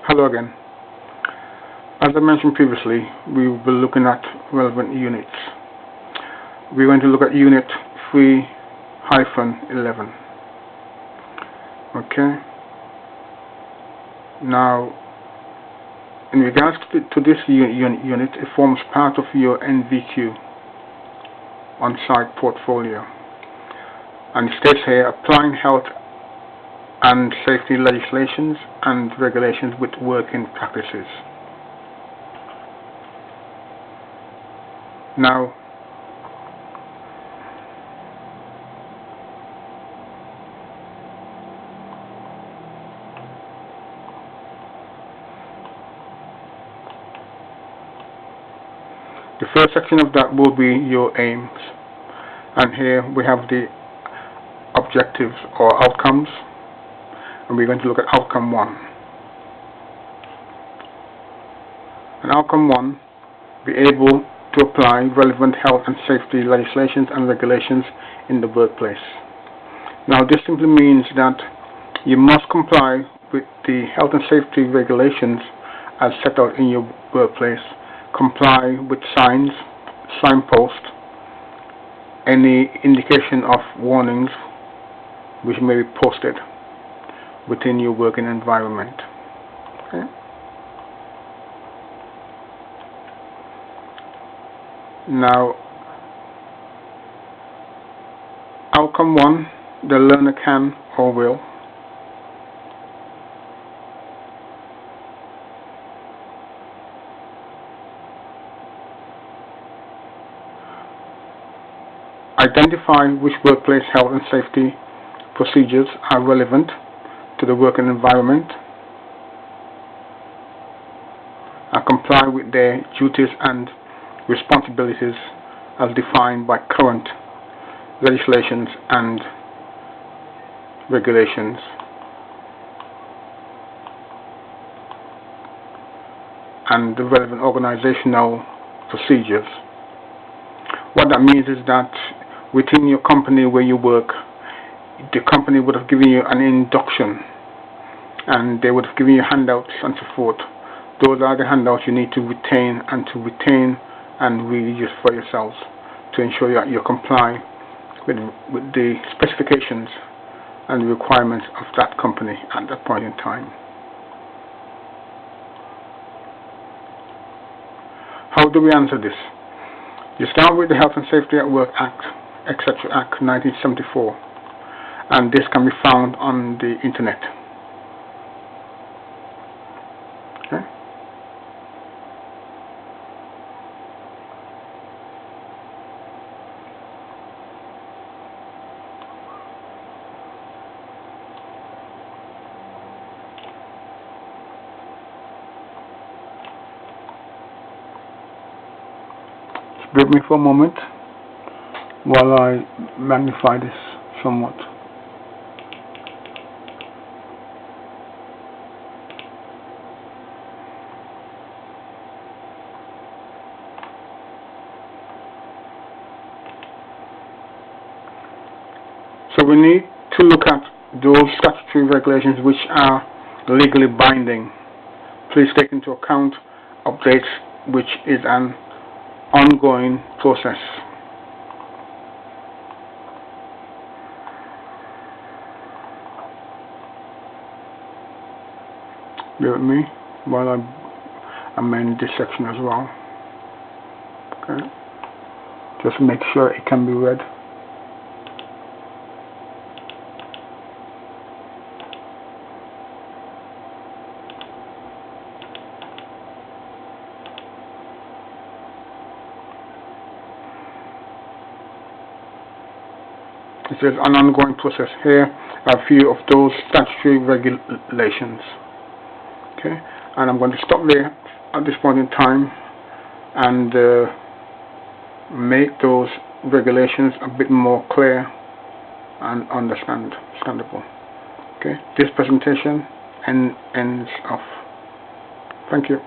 Hello again. As I mentioned previously, we will be looking at relevant units. We're going to look at unit 3-11. Okay. Now, in regards to this unit, it forms part of your NVQ on-site portfolio. And it states here, applying health and safety legislations and regulations with working practices. Now, the first section of that will be your aims, and here we have the objectives or outcomes, and we're going to look at outcome 1. And outcome 1, be able to apply relevant health and safety legislations and regulations in the workplace. Now, this simply means that you must comply with the health and safety regulations as set out in your workplace, comply with signs, signposts, any indication of warnings which may be posted within your working environment. Okay. Now, outcome 1, the learner can or will identify which workplace health and safety procedures are relevant to the working environment and comply with their duties and responsibilities as defined by current legislations and regulations. And the relevant organizational procedures. What that means is that within your company where you work, the company would have given you an induction and they would have given you handouts and so forth. Those are the handouts you need to retain and really use for yourselves to ensure that you comply with the specifications and the requirements of that company at that point in time. How do we answer this? You start with the Health and Safety at Work Act, etc. Act 1974, and this can be found on the internet. Okay. Bear with me for a moment while I magnify this somewhat. So we need to look at those statutory regulations which are legally binding. Please take into account updates, which is an ongoing process. Bear with me while I amend this section as well. Okay. Just make sure it can be read. It says an ongoing process. Here are a few of those statutory regulations. Okay, and I'm going to stop there at this point in time and make those regulations a bit more clear and understandable. Okay, this presentation ends off. Thank you.